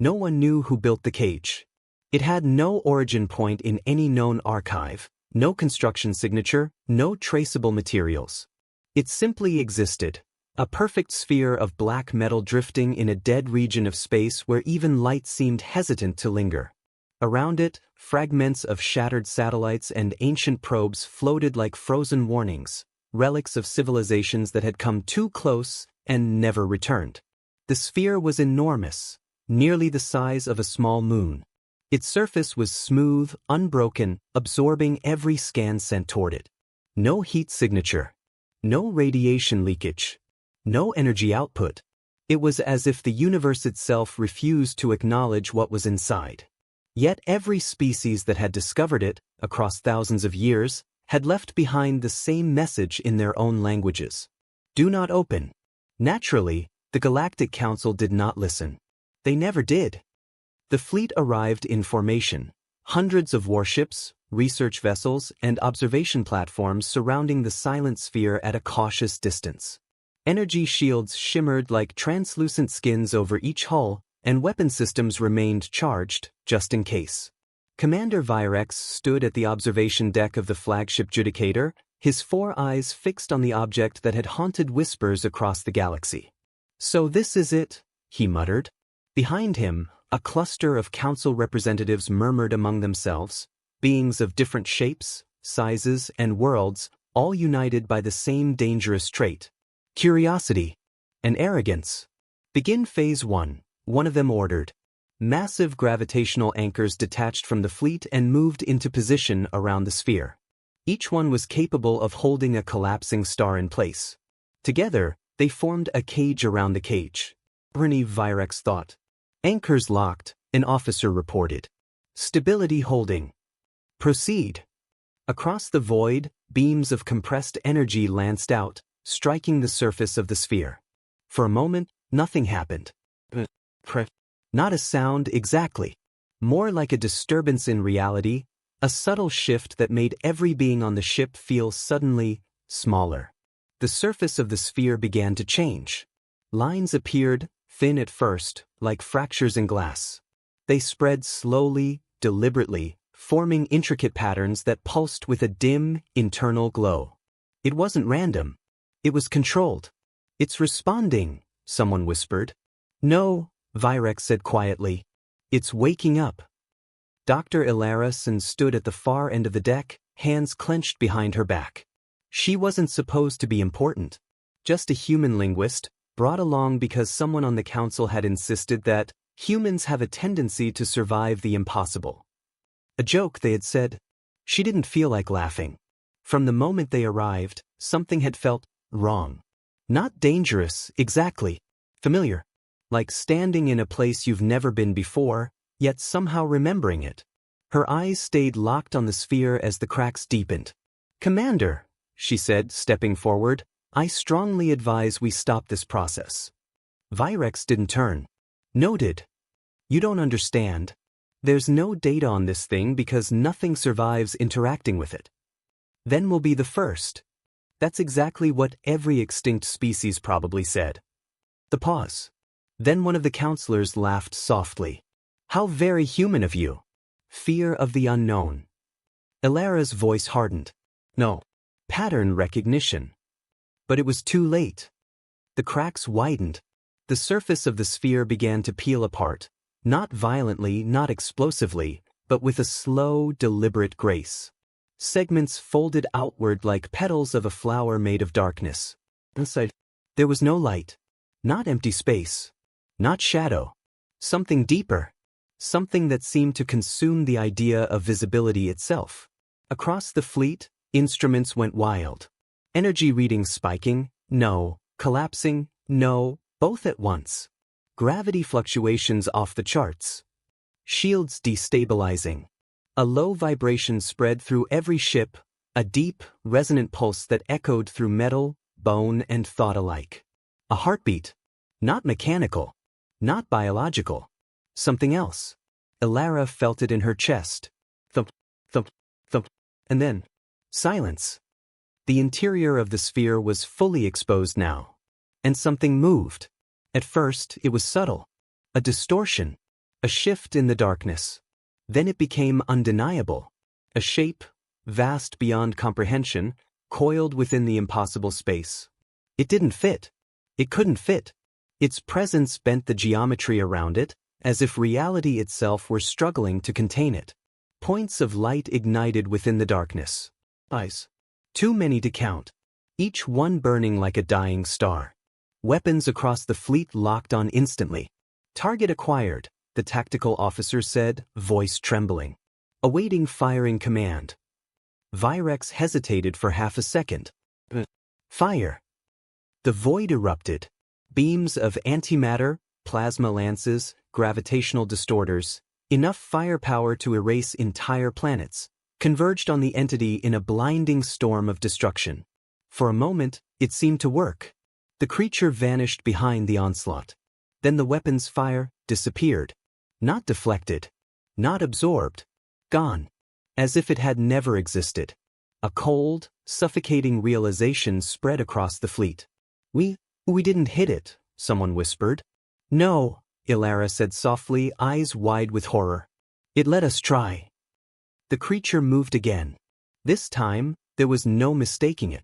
No one knew who built the cage. It had no origin point in any known archive, no construction signature, no traceable materials. It simply existed, a perfect sphere of black metal drifting in a dead region of space where even light seemed hesitant to linger. Around it, fragments of shattered satellites and ancient probes floated like frozen warnings, relics of civilizations that had come too close and never returned. The sphere was enormous, nearly the size of a small moon. Its surface was smooth, unbroken, absorbing every scan sent toward it. No heat signature. No radiation leakage. No energy output. It was as if the universe itself refused to acknowledge what was inside. Yet every species that had discovered it, across thousands of years, had left behind the same message in their own languages. Do not open. Naturally, the Galactic Council did not listen. They never did. The fleet arrived in formation, hundreds of warships, research vessels, and observation platforms surrounding the silent sphere at a cautious distance. Energy shields shimmered like translucent skins over each hull, and weapon systems remained charged, just in case. Commander Virex stood at the observation deck of the flagship Judicator, his 4 eyes fixed on the object that had haunted whispers across the galaxy. "So this is it," he muttered. Behind him, a cluster of council representatives murmured among themselves, beings of different shapes, sizes, and worlds, all united by the same dangerous trait: curiosity and arrogance. "Begin Phase 1, one of them ordered. Massive gravitational anchors detached from the fleet and moved into position around the sphere. Each one was capable of holding a collapsing star in place. Together, they formed a cage around the cage. Bernie Virex thought. "Anchors locked," an officer reported. "Stability holding. Proceed." Across the void, beams of compressed energy lanced out, striking the surface of the sphere. For a moment, nothing happened. Not a sound exactly. More like a disturbance in reality, a subtle shift that made every being on the ship feel suddenly smaller. The surface of the sphere began to change. Lines appeared, thin at first, like fractures in glass. They spread slowly, deliberately, forming intricate patterns that pulsed with a dim, internal glow. It wasn't random. It was controlled. "It's responding," someone whispered. "No," Virex said quietly. "It's waking up." Dr. Ilarison stood at the far end of the deck, hands clenched behind her back. She wasn't supposed to be important. Just a human linguist, brought along because someone on the council had insisted that humans have a tendency to survive the impossible. A joke, they had said. She didn't feel like laughing. From the moment they arrived, something had felt wrong. Not dangerous, exactly. Familiar. Like standing in a place you've never been before, yet somehow remembering it. Her eyes stayed locked on the sphere as the cracks deepened. "Commander," she said, stepping forward, "I strongly advise we stop this process." Virex didn't turn. "Noted. You don't understand. There's no data on this thing because nothing survives interacting with it. Then we'll be the first." That's exactly what every extinct species probably said. The pause. Then one of the counselors laughed softly. "How very human of you. Fear of the unknown." Ilara's voice hardened. "No. Pattern recognition." But it was too late. The cracks widened. The surface of the sphere began to peel apart, not violently, not explosively, but with a slow, deliberate grace. Segments folded outward like petals of a flower made of darkness. Inside, there was no light. Not empty space. Not shadow. Something deeper. Something that seemed to consume the idea of visibility itself. Across the fleet, instruments went wild. Energy readings spiking, no. Collapsing, no. Both at once. Gravity fluctuations off the charts. Shields destabilizing. A low vibration spread through every ship, a deep, resonant pulse that echoed through metal, bone, and thought alike. A heartbeat. Not mechanical. Not biological. Something else. Ilara felt it in her chest. Thump, thump, thump. And then, silence. The interior of the sphere was fully exposed now. And something moved. At first, it was subtle. A distortion. A shift in the darkness. Then it became undeniable. A shape, vast beyond comprehension, coiled within the impossible space. It didn't fit. It couldn't fit. Its presence bent the geometry around it, as if reality itself were struggling to contain it. Points of light ignited within the darkness. Eyes. Too many to count. Each one burning like a dying star. Weapons across the fleet locked on instantly. Target acquired, the tactical officer said, voice trembling. Awaiting firing command. Virex hesitated for half a second. Fire. The void erupted. Beams of antimatter, plasma lances, gravitational distorters, enough firepower to erase entire planets, converged on the entity in a blinding storm of destruction. For a moment, it seemed to work. The creature vanished behind the onslaught. Then the weapon's fire disappeared. Not deflected. Not absorbed. Gone. As if it had never existed. A cold, suffocating realization spread across the fleet. We didn't hit it, someone whispered. No, Ilara said softly, eyes wide with horror. It let us try. The creature moved again. This time, there was no mistaking it.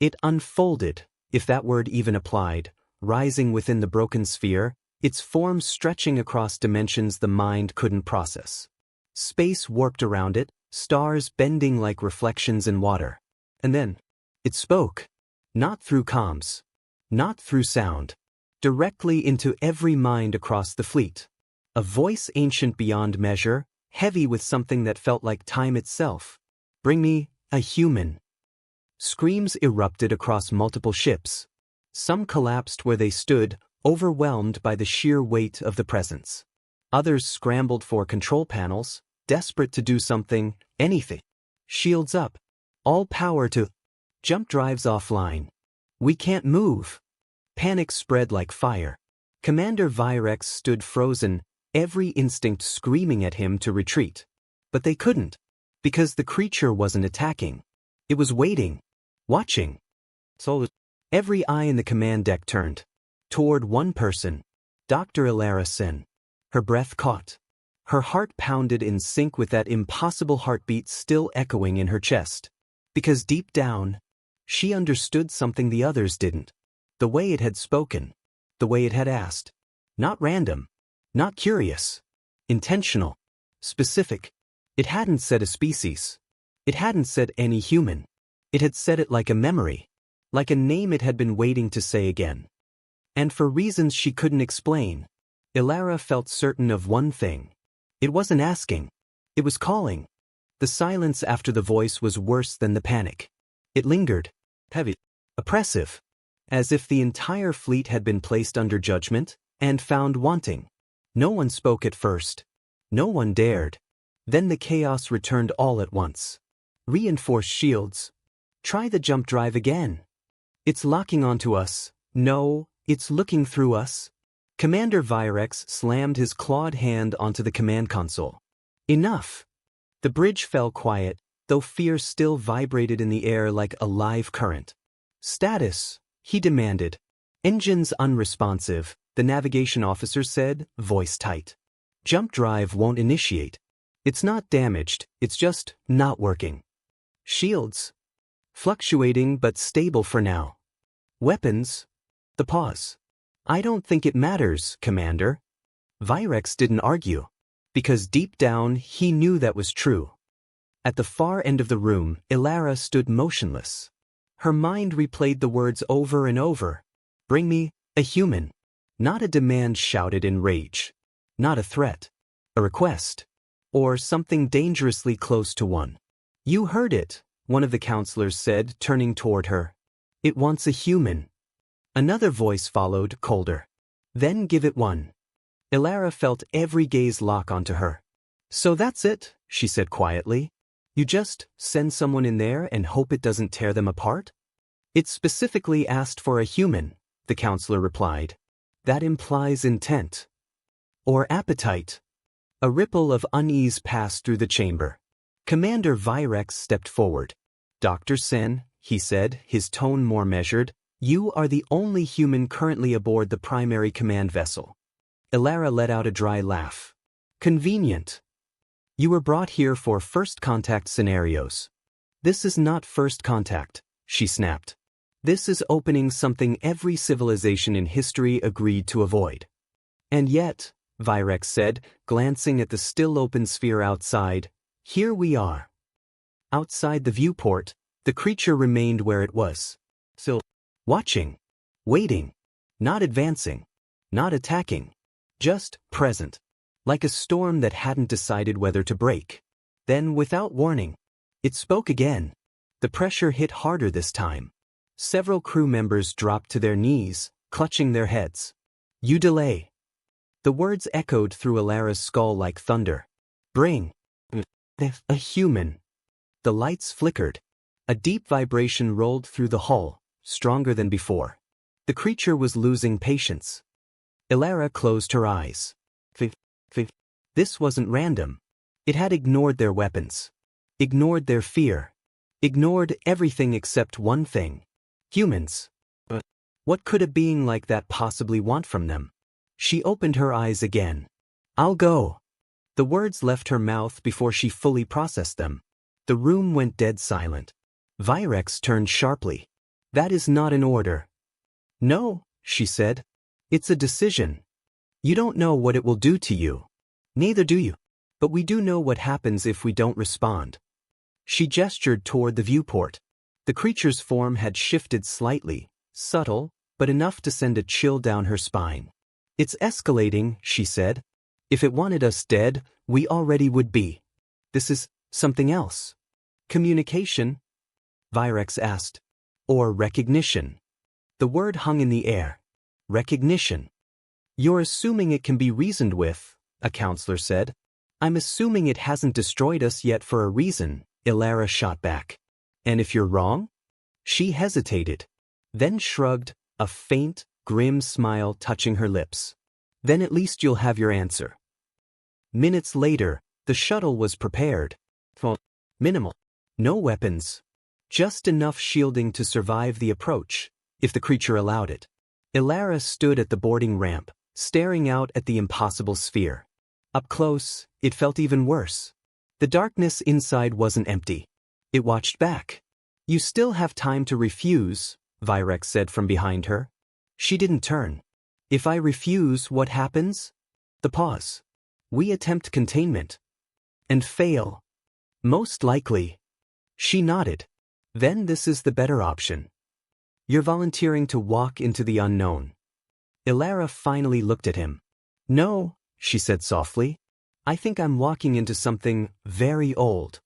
It unfolded, if that word even applied, rising within the broken sphere, its form stretching across dimensions the mind couldn't process. Space warped around it, stars bending like reflections in water. And then, it spoke. Not through comms. Not through sound. Directly into every mind across the fleet. A voice ancient beyond measure, heavy with something that felt like time itself. Bring me a human. Screams erupted across multiple ships. Some collapsed where they stood, overwhelmed by the sheer weight of the presence. Others scrambled for control panels, desperate to do something, anything. Shields up. All power to jump drives offline. We can't move. Panic spread like fire. Commander Virex stood frozen, every instinct screaming at him to retreat. But they couldn't, because the creature wasn't attacking. It was waiting, watching. So every eye in the command deck turned toward one person, Dr. Ilara Sen. Her breath caught. Her heart pounded in sync with that impossible heartbeat still echoing in her chest. Because deep down, she understood something the others didn't. The way it had spoken. The way it had asked. Not random. Not curious. Intentional. Specific. It hadn't said a species. It hadn't said any human. It had said it like a memory. Like a name it had been waiting to say again. And for reasons she couldn't explain, Ilara felt certain of one thing. It wasn't asking. It was calling. The silence after the voice was worse than the panic. It lingered. Heavy. Oppressive. As if the entire fleet had been placed under judgment and found wanting. No one spoke at first. No one dared. Then the chaos returned all at once. Reinforced shields. Try the jump drive again. It's locking onto us. No, it's looking through us. Commander Virex slammed his clawed hand onto the command console. Enough. The bridge fell quiet, though fear still vibrated in the air like a live current. Status, he demanded. Engines unresponsive, the navigation officer said, voice tight. Jump drive won't initiate. It's not damaged, it's just not working. Shields. Fluctuating but stable for now. Weapons. The pause. I don't think it matters, Commander. Virex didn't argue. Because deep down, he knew that was true. At the far end of the room, Ilara stood motionless. Her mind replayed the words over and over. Bring me a human. Not a demand shouted in rage. Not a threat. A request. Or something dangerously close to one. You heard it, one of the counselors said, turning toward her. It wants a human. Another voice followed, colder. Then give it one. Ilara felt every gaze lock onto her. So that's it, she said quietly. You just send someone in there and hope it doesn't tear them apart? It specifically asked for a human, the counselor replied. That implies intent. Or appetite. A ripple of unease passed through the chamber. Commander Virex stepped forward. Dr. Sen, he said, his tone more measured, you are the only human currently aboard the primary command vessel. Ilara let out a dry laugh. Convenient. You were brought here for first contact scenarios. This is not first contact, she snapped. This is opening something every civilization in history agreed to avoid. And yet, Virex said, glancing at the still open sphere outside, here we are. Outside the viewport, the creature remained where it was. Still, watching, waiting, not advancing, not attacking, just present. Like a storm that hadn't decided whether to break. Then, without warning, it spoke again. The pressure hit harder this time. Several crew members dropped to their knees, clutching their heads. You delay. The words echoed through Alara's skull like thunder. Bring a human. The lights flickered. A deep vibration rolled through the hull, stronger than before. The creature was losing patience. Alara closed her eyes. This wasn't random. It had ignored their weapons. Ignored their fear. Ignored everything except one thing. Humans. But what could a being like that possibly want from them? She opened her eyes again. I'll go. The words left her mouth before she fully processed them. The room went dead silent. Virex turned sharply. That is not an order. No, she said. It's a decision. You don't know what it will do to you. Neither do you. But we do know what happens if we don't respond. She gestured toward the viewport. The creature's form had shifted slightly, subtle, but enough to send a chill down her spine. It's escalating, she said. If it wanted us dead, we already would be. This is something else. Communication? Virex asked. Or recognition. The word hung in the air. Recognition. You're assuming it can be reasoned with, a counselor said. I'm assuming it hasn't destroyed us yet for a reason, Alara shot back. And if you're wrong? She hesitated. Then shrugged, a faint, grim smile touching her lips. Then at least you'll have your answer. Minutes later, the shuttle was prepared. Minimal. No weapons. Just enough shielding to survive the approach, if the creature allowed it. Alara stood at the boarding ramp, staring out at the impossible sphere. Up close, it felt even worse. The darkness inside wasn't empty. It watched back. You still have time to refuse, Virex said from behind her. She didn't turn. If I refuse, what happens? The pause. We attempt containment. And fail. Most likely. She nodded. Then this is the better option. You're volunteering to walk into the unknown. Alara finally looked at him. No, she said softly. I think I'm walking into something very old.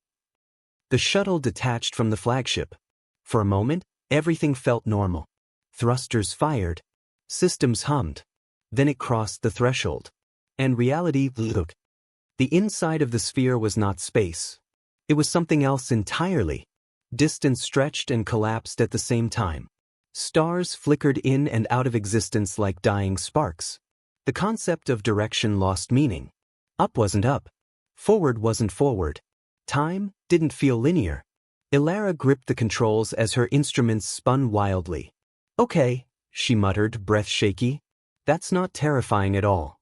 The shuttle detached from the flagship. For a moment, everything felt normal. Thrusters fired. Systems hummed. Then it crossed the threshold. And reality looked. The inside of the sphere was not space. It was something else entirely. Distance stretched and collapsed at the same time. Stars flickered in and out of existence like dying sparks. The concept of direction lost meaning. Up wasn't up. Forward wasn't forward. Time didn't feel linear. Alara gripped the controls as her instruments spun wildly. Okay, she muttered, breath shaky. That's not terrifying at all.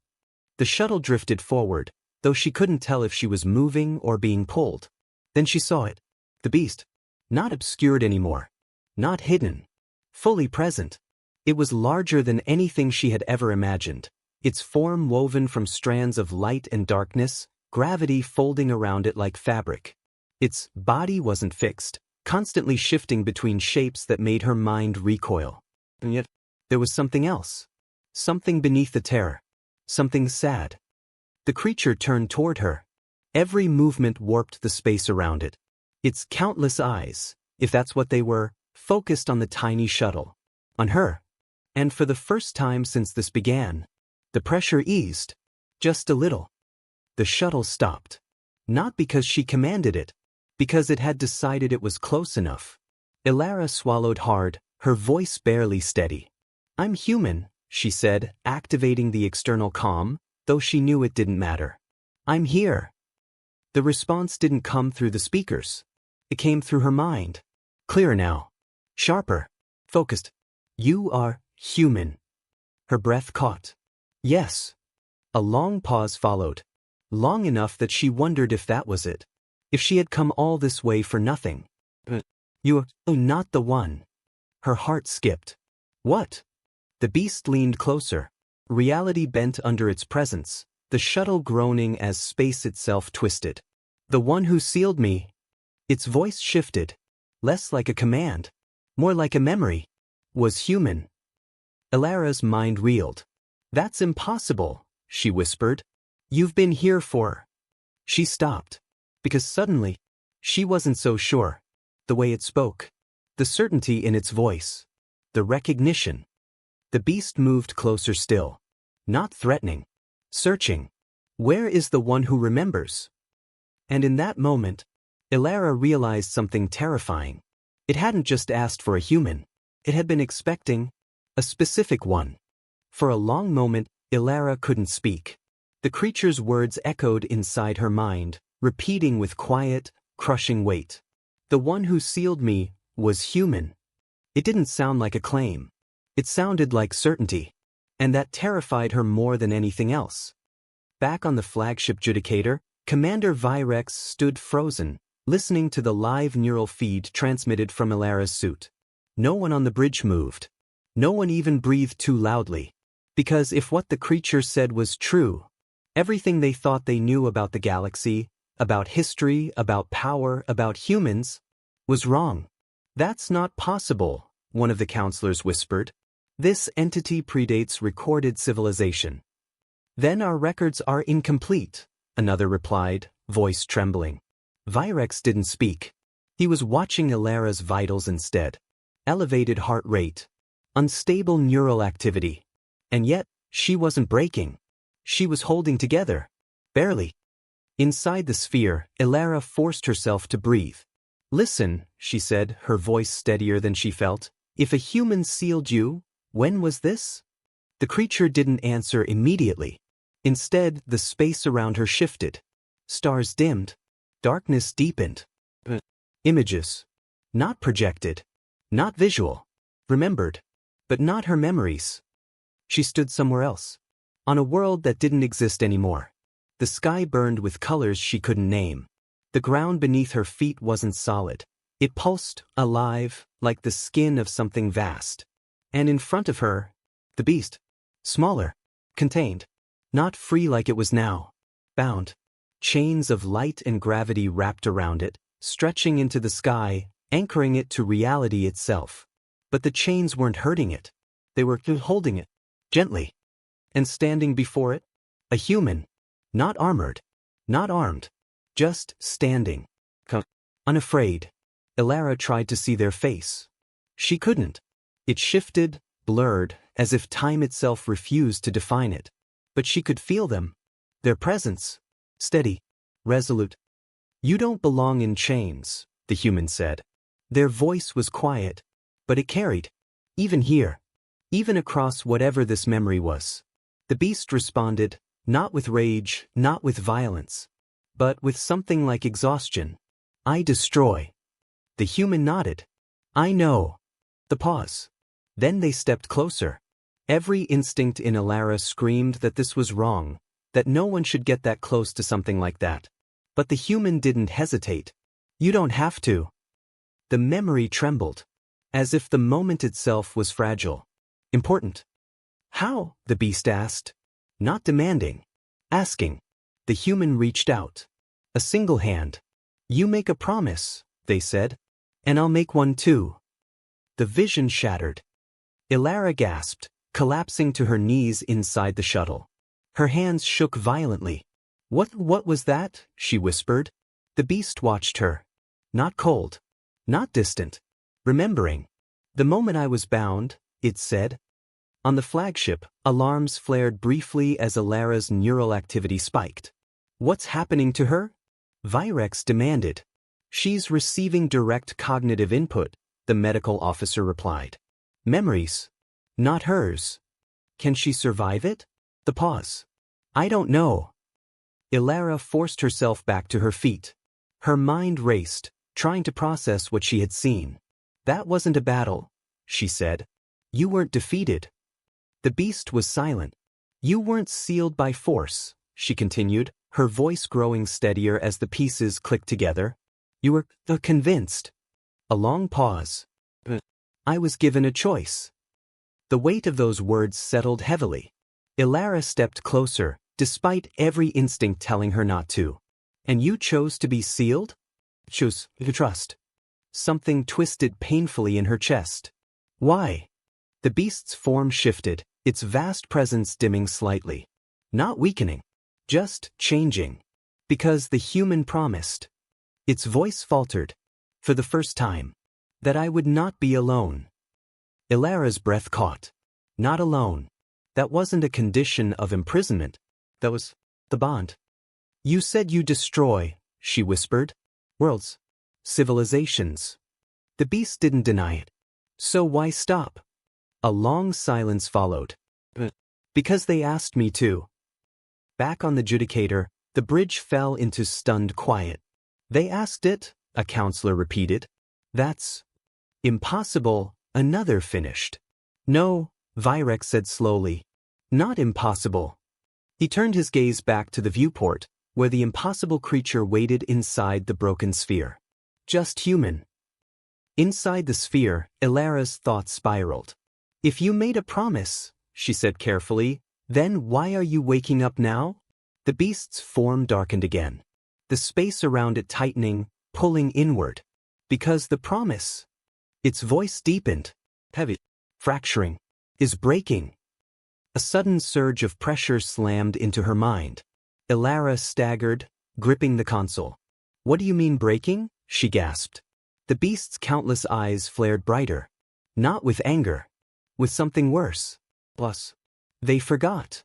The shuttle drifted forward, though she couldn't tell if she was moving or being pulled. Then she saw it. The beast. Not obscured anymore. Not hidden. Fully present. It was larger than anything she had ever imagined. Its form woven from strands of light and darkness, gravity folding around it like fabric. Its body wasn't fixed, constantly shifting between shapes that made her mind recoil. And yet, there was something else. Something beneath the terror. Something sad. The creature turned toward her. Every movement warped the space around it. Its countless eyes, if that's what they were, focused on the tiny shuttle. On her. And for the first time since this began, the pressure eased. Just a little. The shuttle stopped. Not because she commanded it. Because it had decided it was close enough. Alara swallowed hard, her voice barely steady. I'm human, she said, activating the external comm, though she knew it didn't matter. I'm here. The response didn't come through the speakers. It came through her mind. Clearer now. Sharper. Focused. You are human. Her breath caught. Yes. A long pause followed. long enough that she wondered if that was it. If she had come all this way for nothing. But you're not the one. Her heart skipped. What? The beast leaned closer. Reality bent under its presence, the shuttle groaning as space itself twisted. The one who sealed me. Its voice shifted. Less like a command. More like a memory. Was human. Ilara's mind reeled. That's impossible, she whispered. You've been here for. She stopped. Because suddenly, she wasn't so sure. The way it spoke. The certainty in its voice. The recognition. The beast moved closer still. Not threatening. Searching. Where is the one who remembers? And in that moment, Ilara realized something terrifying. It hadn't just asked for a human. It had been expecting a specific one. For a long moment, Ilara couldn't speak. The creature's words echoed inside her mind, repeating with quiet, crushing weight. The one who sealed me was human. It didn't sound like a claim. It sounded like certainty. And that terrified her more than anything else. Back on the flagship Judicator, Commander Virex stood frozen, listening to the live neural feed transmitted from Ilara's suit. No one on the bridge moved. No one even breathed too loudly. Because if what the creature said was true, everything they thought they knew about the galaxy, about history, about power, about humans, was wrong. That's not possible, one of the counselors whispered. This entity predates recorded civilization. Then our records are incomplete, another replied, voice trembling. Virex didn't speak. He was watching Ilara's vitals instead. Elevated heart rate. Unstable neural activity. And yet, she wasn't breaking. She was holding together. Barely. Inside the sphere, Ilara forced herself to breathe. Listen, she said, her voice steadier than she felt. If a human sealed you, when was this? The creature didn't answer immediately. Instead, the space around her shifted. Stars dimmed. Darkness deepened. Images. Not projected. Not visual. Remembered. But not her memories. She stood somewhere else. On a world that didn't exist anymore. The sky burned with colors she couldn't name. The ground beneath her feet wasn't solid. It pulsed, alive, like the skin of something vast. And in front of her, the beast. Smaller. Contained. Not free like it was now. Bound. Chains of light and gravity wrapped around it, stretching into the sky, anchoring it to reality itself. But the chains weren't hurting it. They were holding it. Gently. And standing before it, a human. Not armored. Not armed. Just standing. Unafraid. Ilara tried to see their face. She couldn't. It shifted, blurred, as if time itself refused to define it. But she could feel them. Their presence. Steady. Resolute. You don't belong in chains, the human said. Their voice was quiet. But it carried. Even here. Even across whatever this memory was. The beast responded, not with rage, not with violence. But with something like exhaustion. I destroy. The human nodded. I know. The pause. Then they stepped closer. Every instinct in Ilara screamed that this was wrong, that no one should get that close to something like that. But the human didn't hesitate. You don't have to. The memory trembled. As if the moment itself was fragile. Important. How? The beast asked. Not demanding. Asking. The human reached out. A single hand. You make a promise, they said. And I'll make one too. The vision shattered. Ilara gasped, collapsing to her knees inside the shuttle. Her hands shook violently. What was that? She whispered. The beast watched her. Not cold. Not distant. Remembering. The moment I was bound, it said. On the flagship, alarms flared briefly as Ilara's neural activity spiked. What's happening to her? Virex demanded. She's receiving direct cognitive input, the medical officer replied. Memories. Not hers. Can she survive it? The pause. I don't know. Ilara forced herself back to her feet. Her mind raced, trying to process what she had seen. That wasn't a battle, she said. You weren't defeated. The beast was silent. You weren't sealed by force, she continued. her voice growing steadier as the pieces clicked together. You were convinced. A long pause. I was given a choice. The weight of those words settled heavily. Ilara stepped closer, despite every instinct telling her not to. And you chose to be sealed? Chose to trust. Something twisted painfully in her chest. Why? The beast's form shifted, its vast presence dimming slightly. Not weakening. Just changing. Because the human promised. Its voice faltered. For the first time. That I would not be alone. Ilara's breath caught. Not alone. That wasn't a condition of imprisonment. That was the bond. You said you destroy, she whispered. Worlds. Civilizations. The beast didn't deny it. So why stop? A long silence followed. Because they asked me to. Back on the judicator, the bridge fell into stunned quiet. They asked it, a counselor repeated. That's impossible, another finished. No, Virex said slowly. Not impossible. He turned his gaze back to the viewport, where the impossible creature waited inside the broken sphere. Just human. Inside the sphere, Ilara's thoughts spiraled. If you made a promise, she said carefully, then why are you waking up now? The beast's form darkened again. The space around it tightening, pulling inward. Because the promise. Its voice deepened. Heavy. Fracturing. Is breaking. A sudden surge of pressure slammed into her mind. Ilara staggered, gripping the console. What do you mean breaking? She gasped. The beast's countless eyes flared brighter. Not with anger. With something worse. Plus. They forgot.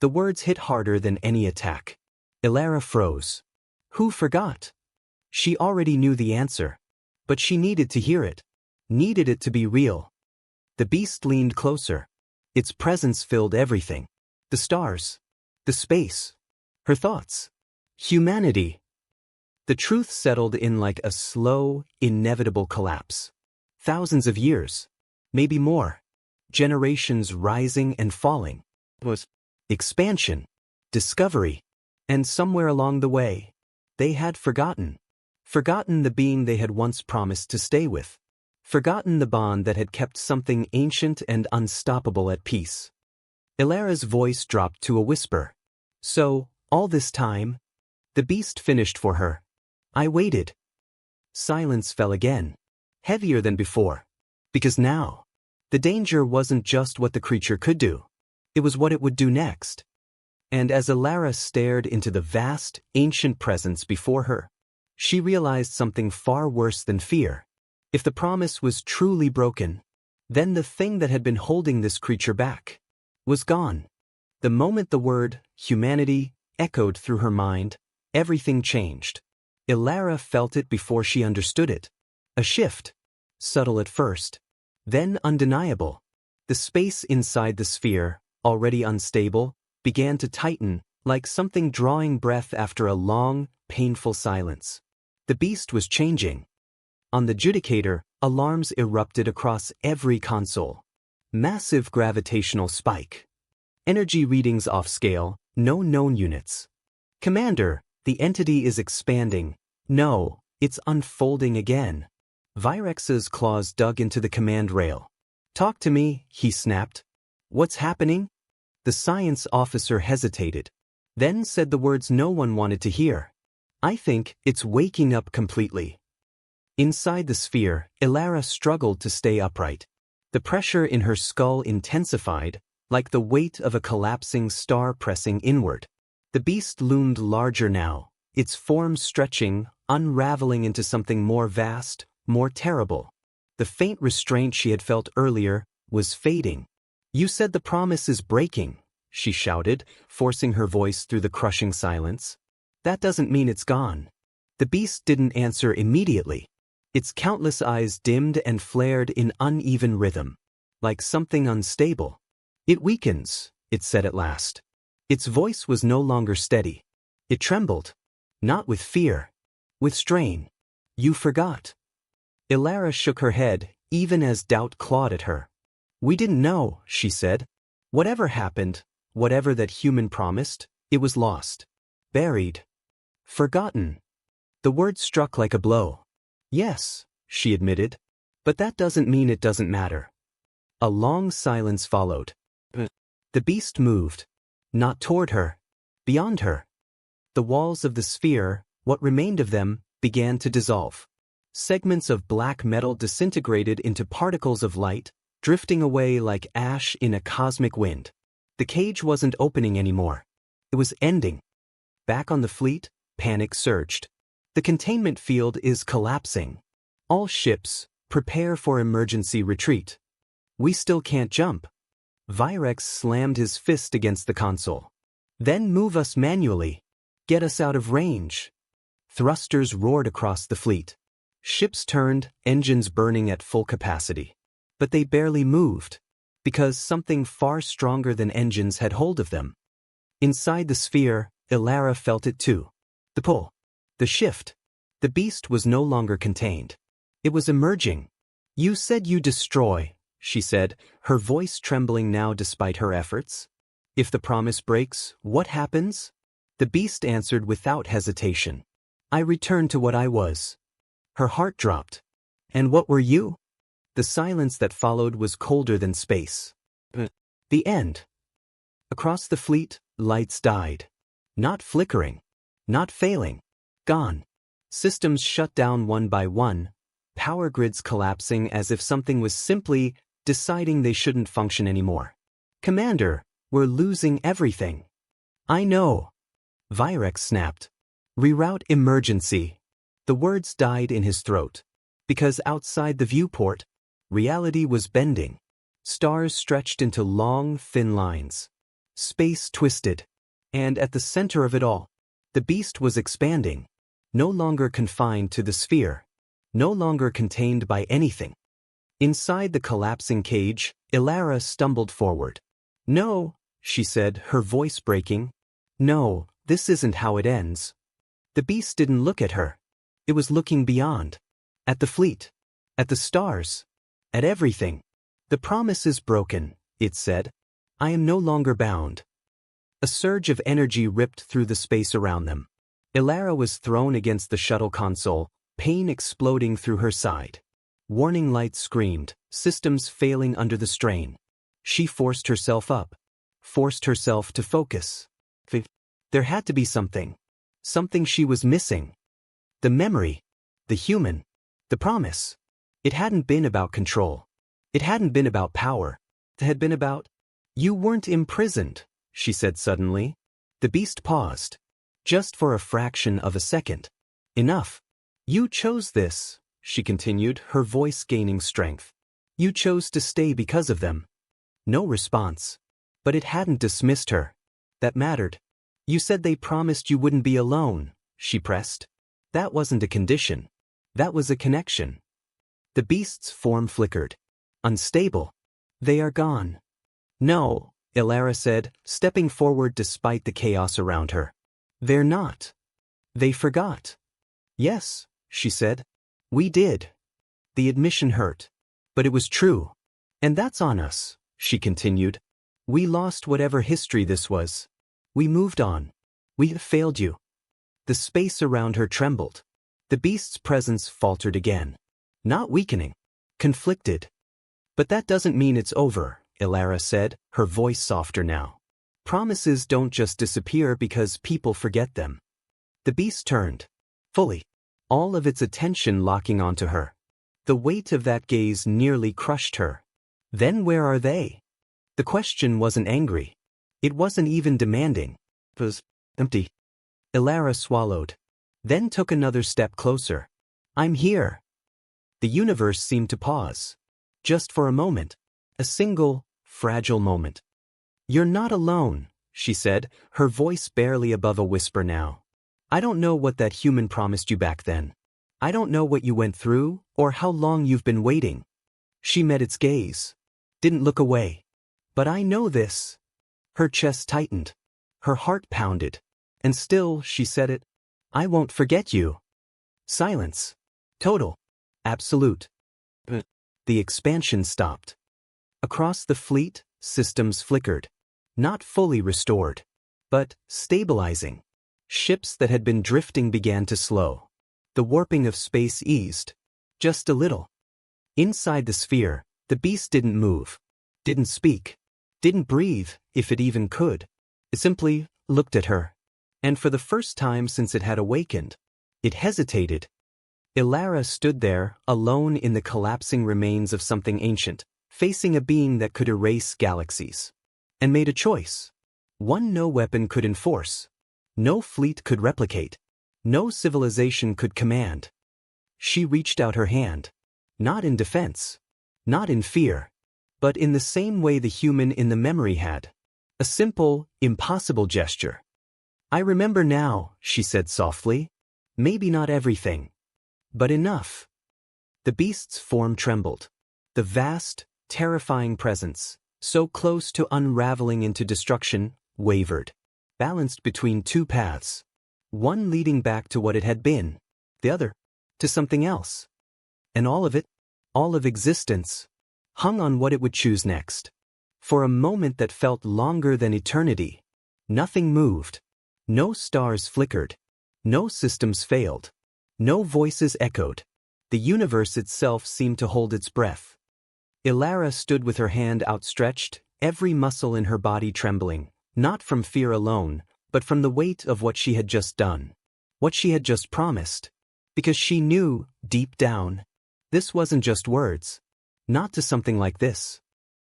The words hit harder than any attack. Ilara froze. Who forgot? She already knew the answer. But she needed to hear it. Needed it to be real. The beast leaned closer. Its presence filled everything. The stars. The space. Her thoughts. Humanity. The truth settled in like a slow, inevitable collapse. Thousands of years. Maybe more. Generations rising and falling. Was expansion. Discovery. And somewhere along the way, they had forgotten. Forgotten the being they had once promised to stay with. Forgotten the bond that had kept something ancient and unstoppable at peace. Ilara's voice dropped to a whisper. So, all this time, the beast finished for her. I waited. Silence fell again. Heavier than before. Because now, the danger wasn't just what the creature could do. It was what it would do next. And as Ilara stared into the vast, ancient presence before her, she realized something far worse than fear. If the promise was truly broken, then the thing that had been holding this creature back was gone. The moment the word, humanity, echoed through her mind, everything changed. Ilara felt it before she understood it. A shift. Subtle at first. Then undeniable. The space inside the sphere, already unstable, began to tighten, like something drawing breath after a long, painful silence. The beast was changing. On the judicator, alarms erupted across every console. Massive gravitational spike. Energy readings off scale, no known units. Commander, the entity is expanding. No, it's unfolding again. Virex's claws dug into the command rail. Talk to me, he snapped. What's happening? The science officer hesitated, then said the words no one wanted to hear. I think it's waking up completely. Inside the sphere, Ilara struggled to stay upright. The pressure in her skull intensified, like the weight of a collapsing star pressing inward. The beast loomed larger now, its form stretching, unraveling into something more vast, more terrible. The faint restraint she had felt earlier was fading. You said the promise is breaking, she shouted, forcing her voice through the crushing silence. That doesn't mean it's gone. The beast didn't answer immediately. Its countless eyes dimmed and flared in uneven rhythm, like something unstable. It weakens, it said at last. Its voice was no longer steady. It trembled. Not with fear. With strain. You forgot. Ilara shook her head, even as doubt clawed at her. We didn't know, she said. Whatever happened, whatever that human promised, it was lost. Buried. Forgotten. The word struck like a blow. Yes, she admitted. But that doesn't mean it doesn't matter. A long silence followed. The beast moved. Not toward her. Beyond her. The walls of the sphere, what remained of them, began to dissolve. Segments of black metal disintegrated into particles of light, drifting away like ash in a cosmic wind. The cage wasn't opening anymore. It was ending. Back on the fleet, panic surged. The containment field is collapsing. All ships, prepare for emergency retreat. We still can't jump. Virex slammed his fist against the console. Then move us manually. Get us out of range. Thrusters roared across the fleet. Ships turned, engines burning at full capacity. But they barely moved, because something far stronger than engines had hold of them. Inside the sphere, Ilara felt it too. The pull. The shift. The beast was no longer contained. It was emerging. You said you destroy, she said, her voice trembling now despite her efforts. If the promise breaks, what happens? The beast answered without hesitation. I return to what I was. Her heart dropped. And what were you? The silence that followed was colder than space. The end. Across the fleet, lights died. Not flickering. Not failing. Gone. Systems shut down one by one, power grids collapsing as if something was simply deciding they shouldn't function anymore. Commander, we're losing everything. I know. Virex snapped. Reroute emergency. The words died in his throat. Because outside the viewport, reality was bending. Stars stretched into long, thin lines. Space twisted. And at the center of it all, the beast was expanding. No longer confined to the sphere. No longer contained by anything. Inside the collapsing cage, Ilara stumbled forward. No, she said, her voice breaking. No, this isn't how it ends. The beast didn't look at her. It was looking beyond. At the fleet. At the stars. At everything. The promise is broken, it said. I am no longer bound. A surge of energy ripped through the space around them. Ilara was thrown against the shuttle console, pain exploding through her side. Warning lights screamed, systems failing under the strain. She forced herself up. Forced herself to focus. There had to be something. Something she was missing. The memory. The human. The promise. It hadn't been about control. It hadn't been about power. It had been about... You weren't imprisoned, she said suddenly. The beast paused. Just for a fraction of a second. Enough. You chose this, she continued, her voice gaining strength. You chose to stay because of them. No response. But it hadn't dismissed her. That mattered. You said they promised you wouldn't be alone, she pressed. That wasn't a condition. That was a connection. The beast's form flickered. Unstable. They are gone. No, Ilara said, stepping forward despite the chaos around her. They're not. They forgot. Yes, she said. We did. The admission hurt. But it was true. And that's on us, she continued. We lost whatever history this was. We moved on. We failed you. The space around her trembled. The beast's presence faltered again. Not weakening. Conflicted. But that doesn't mean it's over, Ilara said, her voice softer now. Promises don't just disappear because people forget them. The beast turned. Fully. All of its attention locking onto her. The weight of that gaze nearly crushed her. Then where are they? The question wasn't angry. It wasn't even demanding. It was empty. Ilara swallowed. Then took another step closer. I'm here. The universe seemed to pause. Just for a moment. A single, fragile moment. You're not alone, she said, her voice barely above a whisper now. I don't know what that human promised you back then. I don't know what you went through, or how long you've been waiting. She met its gaze. Didn't look away. But I know this. Her chest tightened. Her heart pounded. And still, she said it. I won't forget you. Silence. Total. Absolute. The expansion stopped. Across the fleet, systems flickered. Not fully restored. But stabilizing. Ships that had been drifting began to slow. The warping of space eased. Just a little. Inside the sphere, the beast didn't move. Didn't speak. Didn't breathe, if it even could. It simply looked at her. And for the first time since it had awakened, it hesitated. Ilara stood there, alone in the collapsing remains of something ancient, facing a being that could erase galaxies. And made a choice. One no weapon could enforce. No fleet could replicate. No civilization could command. She reached out her hand. Not in defense. Not in fear. But in the same way the human in the memory had. A simple, impossible gesture. I remember now, she said softly. Maybe not everything. But enough. The beast's form trembled. The vast, terrifying presence, so close to unraveling into destruction, wavered. Balanced between two paths. One leading back to what it had been. The other, to something else. And all of it, all of existence, hung on what it would choose next. For a moment that felt longer than eternity, nothing moved. No stars flickered. No systems failed. No voices echoed. The universe itself seemed to hold its breath. Ilara stood with her hand outstretched, every muscle in her body trembling, not from fear alone, but from the weight of what she had just done. What she had just promised. Because she knew, deep down, this wasn't just words. Not to something like this.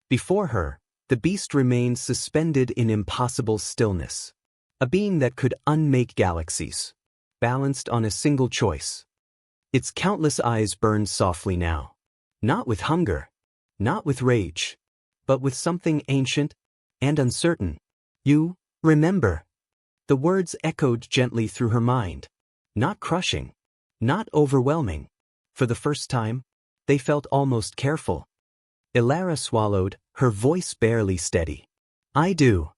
Before her, the beast remained suspended in impossible stillness. A being that could unmake galaxies. Balanced on a single choice. Its countless eyes burned softly now. Not with hunger. Not with rage. But with something ancient and uncertain. You remember. The words echoed gently through her mind. Not crushing. Not overwhelming. For the first time, they felt almost careful. Ilara swallowed, her voice barely steady. I do.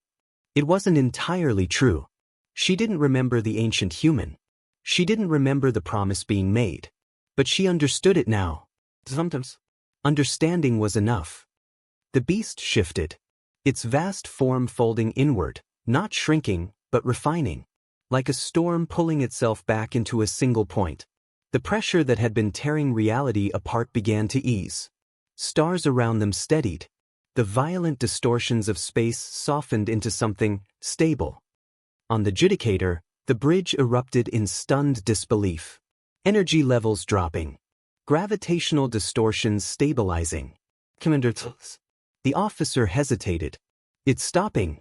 It wasn't entirely true. She didn't remember the ancient human. She didn't remember the promise being made. But she understood it now. Sometimes, understanding was enough. The beast shifted. Its vast form folding inward, not shrinking, but refining. Like a storm pulling itself back into a single point. The pressure that had been tearing reality apart began to ease. Stars around them steadied. The violent distortions of space softened into something stable. On the Judicator, the bridge erupted in stunned disbelief. Energy levels dropping. Gravitational distortions stabilizing. Commander, the officer hesitated. It's stopping.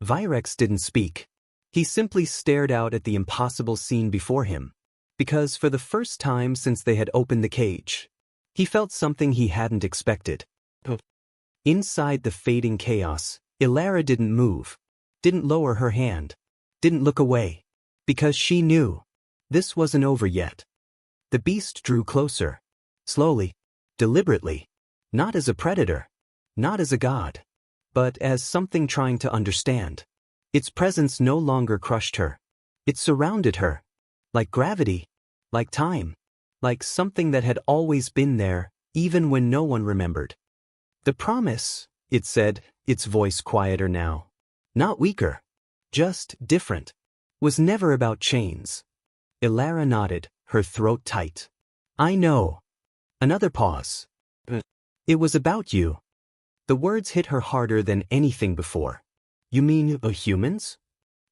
Virex didn't speak. He simply stared out at the impossible scene before him. Because for the first time since they had opened the cage, he felt something he hadn't expected. Inside the fading chaos, Ilara didn't move, didn't lower her hand, didn't look away. Because she knew. This wasn't over yet. The beast drew closer. Slowly. Deliberately. Not as a predator. Not as a god. But as something trying to understand. Its presence no longer crushed her. It surrounded her. Like gravity. Like time. Like something that had always been there, even when no one remembered. The promise, it said, its voice quieter now. Not weaker. Just different. Was never about chains. Ilara nodded, her throat tight. I know. Another pause. It was about you. The words hit her harder than anything before. You mean humans?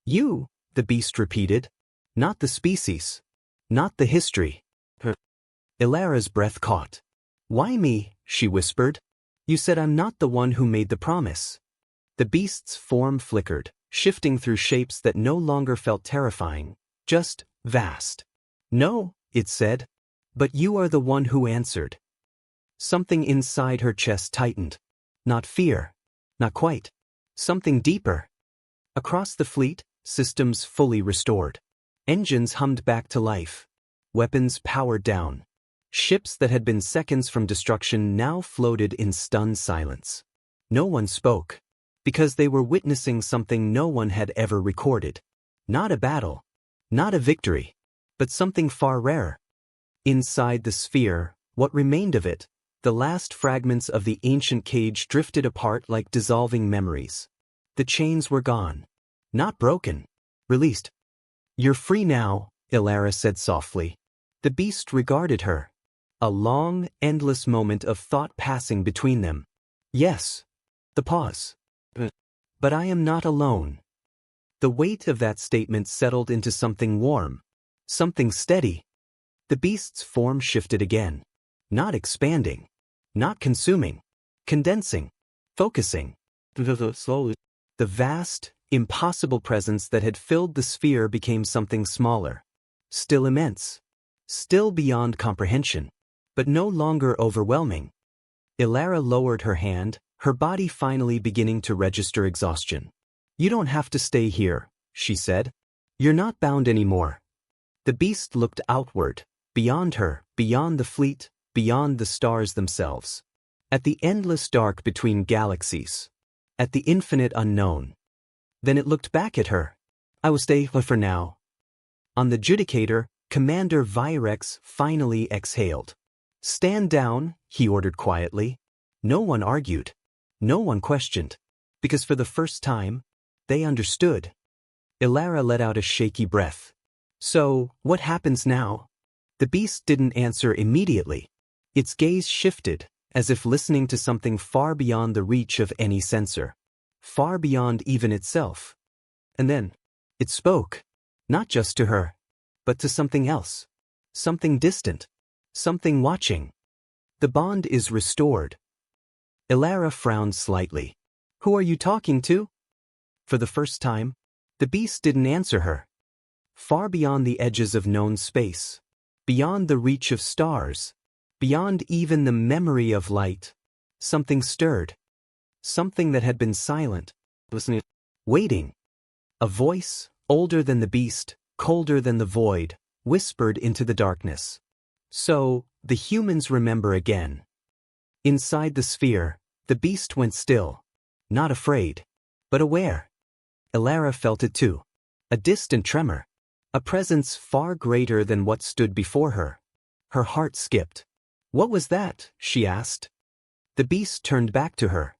You, the beast repeated. Not the species. Not the history. Ilara's breath caught. Why me? She whispered. You said I'm not the one who made the promise. The beast's form flickered, shifting through shapes that no longer felt terrifying, just vast. No, it said. But you are the one who answered. Something inside her chest tightened. Not fear. Not quite. Something deeper. Across the fleet, systems fully restored. Engines hummed back to life. Weapons powered down. Ships that had been seconds from destruction now floated in stunned silence. No one spoke. Because they were witnessing something no one had ever recorded. Not a battle. Not a victory. But something far rarer. Inside the sphere, what remained of it, the last fragments of the ancient cage drifted apart like dissolving memories. The chains were gone. Not broken. Released. You're free now, Ilara said softly. The beast regarded her. A long, endless moment of thought passing between them. Yes. The pause. But I am not alone. The weight of that statement settled into something warm. Something steady. The beast's form shifted again. Not expanding. Not consuming. Condensing. Focusing. Slowly. The vast, impossible presence that had filled the sphere became something smaller. Still immense. Still beyond comprehension. But no longer overwhelming. Ilara lowered her hand, her body finally beginning to register exhaustion. You don't have to stay here, she said. You're not bound anymore. The beast looked outward, beyond her, beyond the fleet, beyond the stars themselves. At the endless dark between galaxies. At the infinite unknown. Then it looked back at her. I will stay for now. On the judicator, Commander Virex finally exhaled. Stand down, he ordered quietly. No one argued. No one questioned. Because for the first time, they understood. Ilara let out a shaky breath. So, what happens now? The beast didn't answer immediately. Its gaze shifted, as if listening to something far beyond the reach of any sensor. Far beyond even itself. And then, it spoke. Not just to her, but to something else. Something distant. Something watching. The bond is restored. Ilara frowned slightly. Who are you talking to? For the first time, the beast didn't answer her. Far beyond the edges of known space. Beyond the reach of stars. Beyond even the memory of light. Something stirred. Something that had been silent. Listening. Waiting. A voice, older than the beast, colder than the void, whispered into the darkness. So, the humans remember again. Inside the sphere, the beast went still. Not afraid, but aware. Ilara felt it too. A distant tremor. A presence far greater than what stood before her. Her heart skipped. What was that? She asked. The beast turned back to her.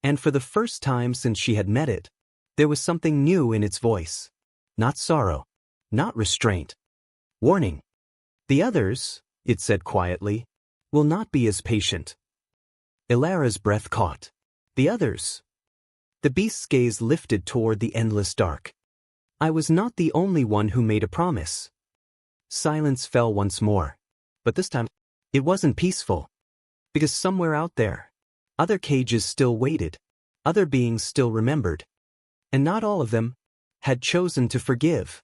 And for the first time since she had met it, there was something new in its voice. Not sorrow. Not restraint. Warning. The others, it said quietly, will not be as patient. Ilara's breath caught. The others. The beast's gaze lifted toward the endless dark. I was not the only one who made a promise. Silence fell once more. But this time, it wasn't peaceful. Because somewhere out there, other cages still waited. Other beings still remembered. And not all of them had chosen to forgive.